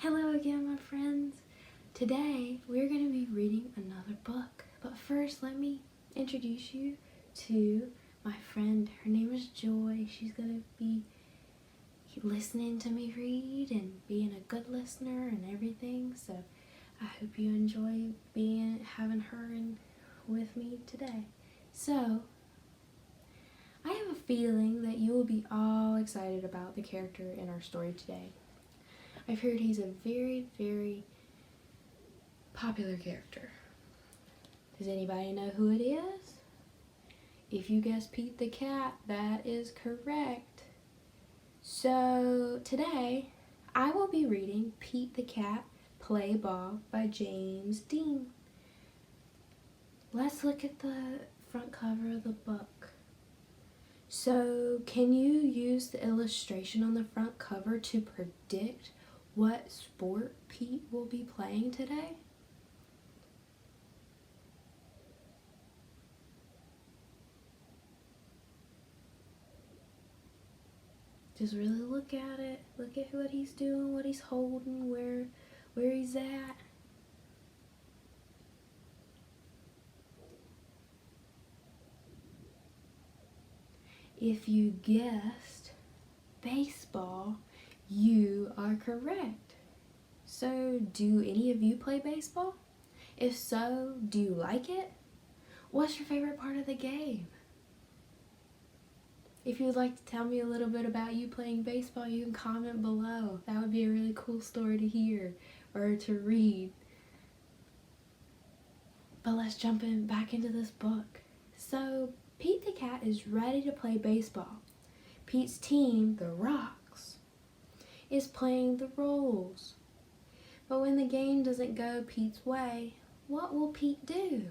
Hello again, my friends. Today we're going to be reading another book. But first, let me introduce you to my friend. Her name is Joy. She's going to be listening to me read and being a good listener and everything. So I hope you enjoy having her with me today. So I have a feeling that you will be all excited about the character in our story today. I've heard he's a very, very popular character. Does anybody know who it is? If you guessed Pete the Cat, that is correct. So today, I will be reading Pete the Cat, Play Ball by James Dean. Let's look at the front cover of the book. So, can you use the illustration on the front cover to predict what sport Pete will be playing today? Just really look at it. Look at what he's doing, what he's holding, where he's at. If you guessed baseball, you are correct. So, do any of you play baseball? If so, do you like it? What's your favorite part of the game? If you would like to tell me a little bit about you playing baseball, you can comment below. That would be a really cool story to hear or to read. But let's jump back into this book. So, Pete the Cat is ready to play baseball. Pete's team, the Rocks, is playing the Rolls. But when the game doesn't go Pete's way, what will Pete do?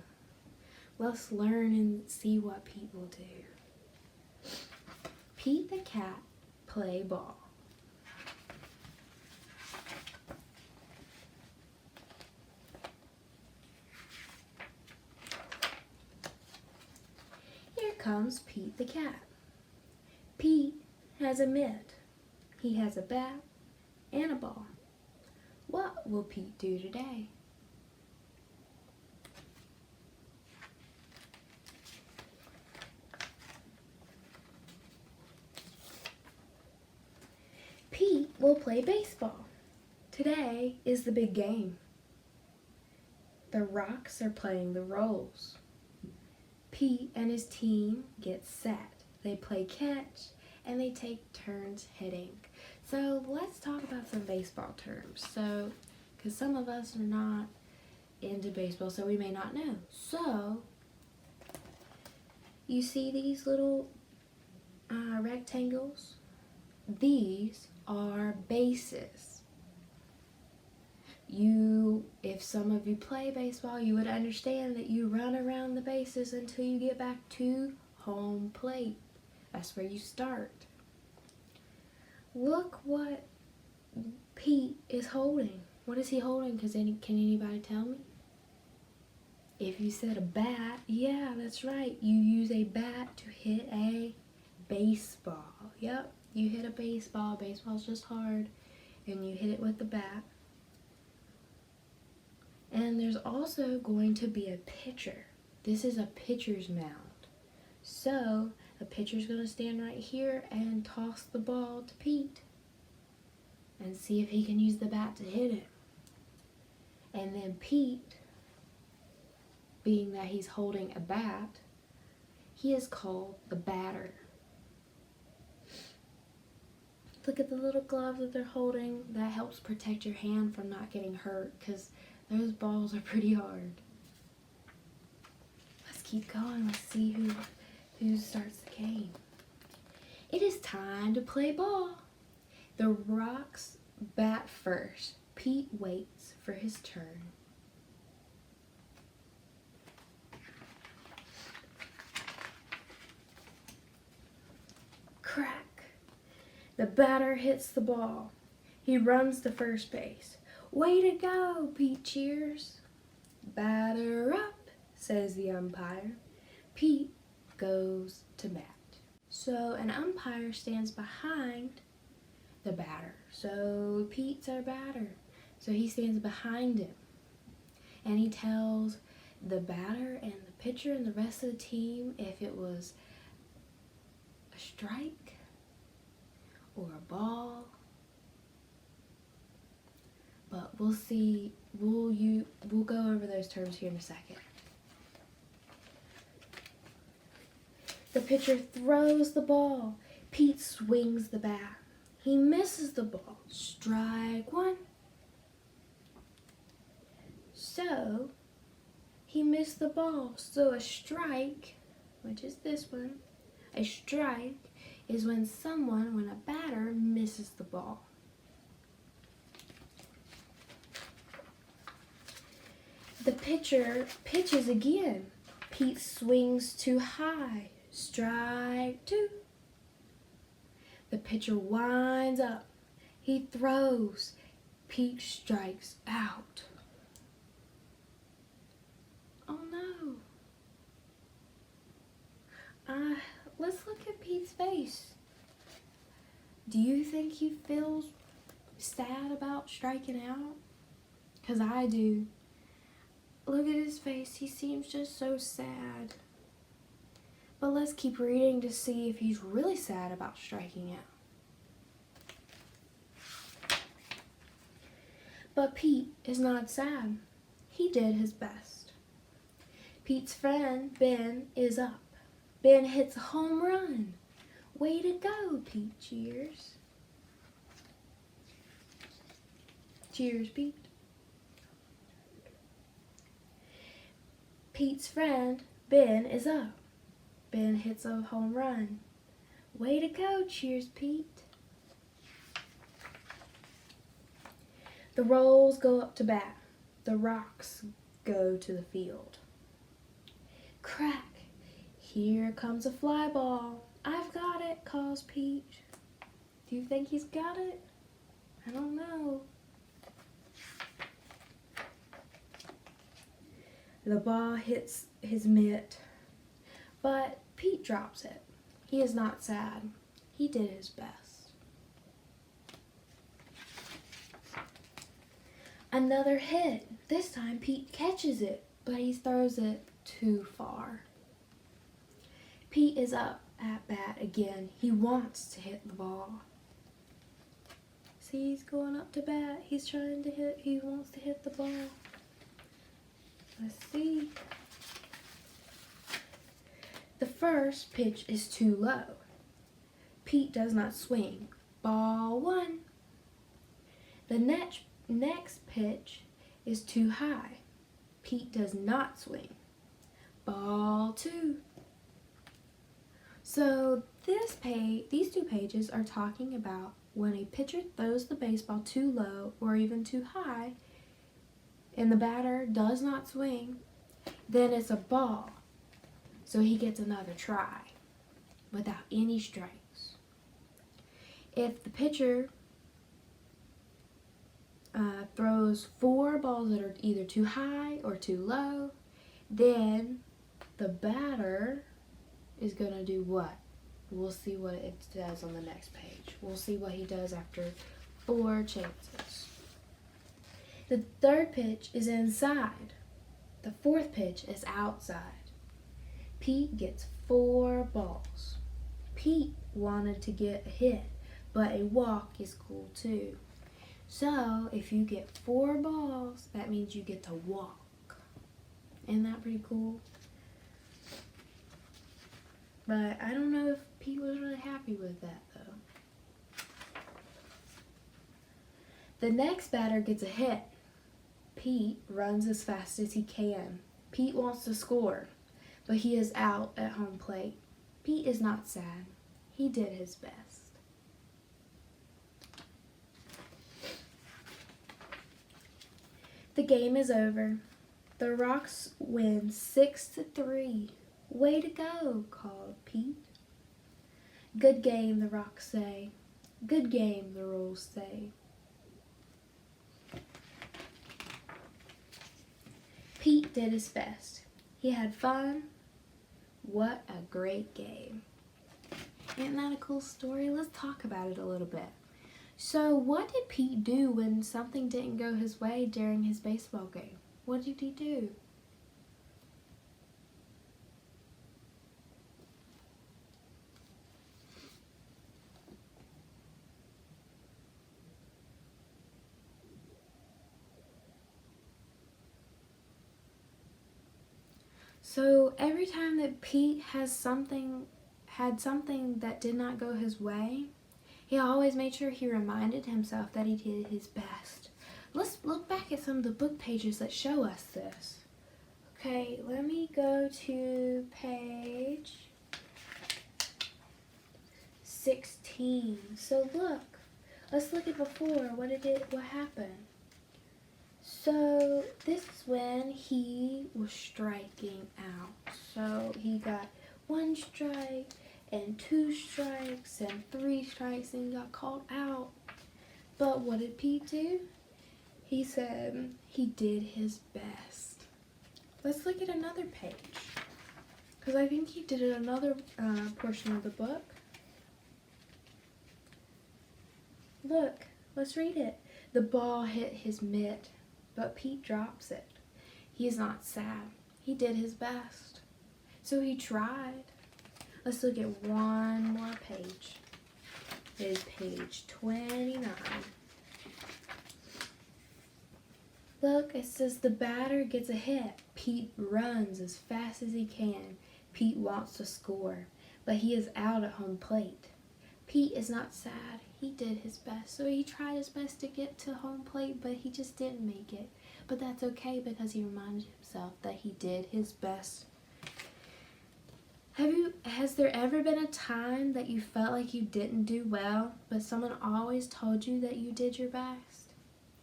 Let's learn and see what Pete will do. Pete the Cat, Play Ball. Here comes Pete the Cat. Pete has a mitt. He has a bat and a ball. What will Pete do today? Pete will play baseball. Today is the big game. The Rocks are playing the Rolls. Pete and his team get set. They play catch and they take turns hitting. So let's talk about some baseball terms. So, because some of us are not into baseball, so we may not know. So, you see these little rectangles? These are bases. If some of you play baseball, you would understand that you run around the bases until you get back to home plate. That's where you start. Look what Pete is holding. What is he holding? Can anybody tell me? If you said a bat, yeah, that's right. You use a bat to hit a baseball. Yep, you hit a baseball. Baseball's just hard. And you hit it with the bat. And there's also going to be a pitcher. This is a pitcher's mound. So, the pitcher's going to stand right here and toss the ball to Pete. And see if he can use the bat to hit it. And then Pete, being that he's holding a bat, he is called the batter. Look at the little gloves that they're holding. That helps protect your hand from not getting hurt because those balls are pretty hard. Let's keep going. Let's see who starts the game. It is time to play ball. The Rocks bat first. Pete waits for his turn. Crack. The batter hits the ball. He runs to first base. Way to go, Pete cheers. Batter up, says the umpire. Pete goes to bat. So an umpire stands behind the batter. So Pete's our batter. So he stands behind him, and he tells the batter and the pitcher and the rest of the team if it was a strike or a ball. But we'll see. We'll go over those terms here in a second. The pitcher throws the ball. Pete swings the bat. He misses the ball. Strike one. So he missed the ball. So a strike, which is this one, a strike is when a batter misses the ball. The pitcher pitches again. Pete swings too high. Strike two. The pitcher winds up. He throws. Pete strikes out. Oh no. Let's look at Pete's face. Do you think he feels sad about striking out? 'Cause I do. Look at his face. He seems just so sad. But let's keep reading to see if he's really sad about striking out. But Pete is not sad. He did his best. Pete's friend, Ben, is up. Ben hits a home run. Way to go, Pete. Cheers. Cheers, Pete. Pete's friend, Ben, is up. Ben hits a home run. Way to go. Cheers, Pete. The Rolls go up to bat. The Rocks go to the field. Crack. Here comes a fly ball. I've got it, calls Pete. Do you think he's got it? I don't know. The ball hits his mitt, but Pete drops it. He is not sad. He did his best. Another hit. This time Pete catches it, but he throws it too far. Pete is up at bat again. He wants to hit the ball. See, he's going up to bat. He wants to hit the ball. Let's see. The first pitch is too low. Pete does not swing. Ball one. The next pitch is too high. Pete does not swing. Ball two. So these two pages are talking about when a pitcher throws the baseball too low or even too high and the batter does not swing, then it's a ball. So he gets another try without any strikes. If the pitcher throws 4 balls that are either too high or too low, then the batter is going to do what? We'll see what it does on the next page. We'll see what he does after 4 chances. The third pitch is inside. The fourth pitch is outside. Pete gets 4 balls. Pete wanted to get a hit, but a walk is cool too. So if you get 4 balls, that means you get to walk. Isn't that pretty cool? But I don't know if Pete was really happy with that though. The next batter gets a hit. Pete runs as fast as he can. Pete wants to score, but he is out at home plate. Pete is not sad. He did his best. The game is over. The Rocks win 6-3. Way to go, called Pete. Good game, the Rocks say. Good game, the Rolls say. Pete did his best. He had fun. What a great game. Isn't that a cool story? Let's talk about it a little bit. So what did Pete do when something didn't go his way during his baseball game? What did he do? So every time that Pete had something that did not go his way, he always made sure he reminded himself that he did his best. Let's look back at some of the book pages that show us this. Okay, let me go to page 16. So look, let's look at before. What happened? So this is when he was striking out. So he got 1 strike and 2 strikes and 3 strikes and he got called out. But what did Pete do? He said he did his best. Let's look at another page, because I think he did another portion of the book. Look, let's read it. The ball hit his mitt, but Pete drops it. He is not sad. He did his best. So he tried. Let's look at one more page. It is page 29. Look, it says the batter gets a hit. Pete runs as fast as he can. Pete wants to score, but he is out at home plate. Pete is not sad. He did his best. So he tried his best to get to home plate, but he just didn't make it. But that's okay because he reminded himself that he did his best. Has there ever been a time that you felt like you didn't do well, but someone always told you that you did your best?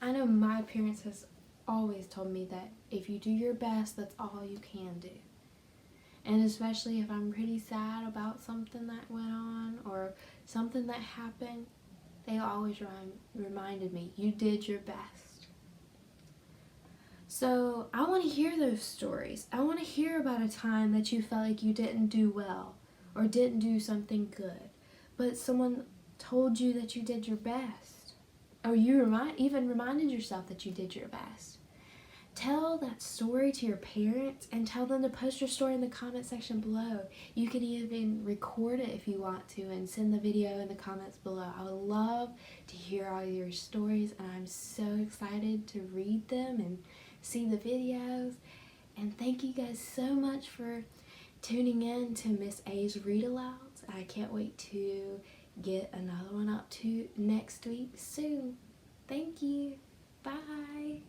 I know my parents has always told me that if you do your best, that's all you can do. And especially if I'm pretty sad about something that went on or something that happened, they always reminded me, you did your best. So I want to hear those stories. I want to hear about a time that you felt like you didn't do well or didn't do something good, but someone told you that you did your best. Or you even reminded yourself that you did your best. Tell that story to your parents and tell them to post your story in the comment section below. You can even record it if you want to and send the video in the comments below. I would love to hear all your stories and I'm so excited to read them and see the videos. And thank you guys so much for tuning in to Miss A's Read Alouds. I can't wait to get another one up to next week soon. Thank you. Bye.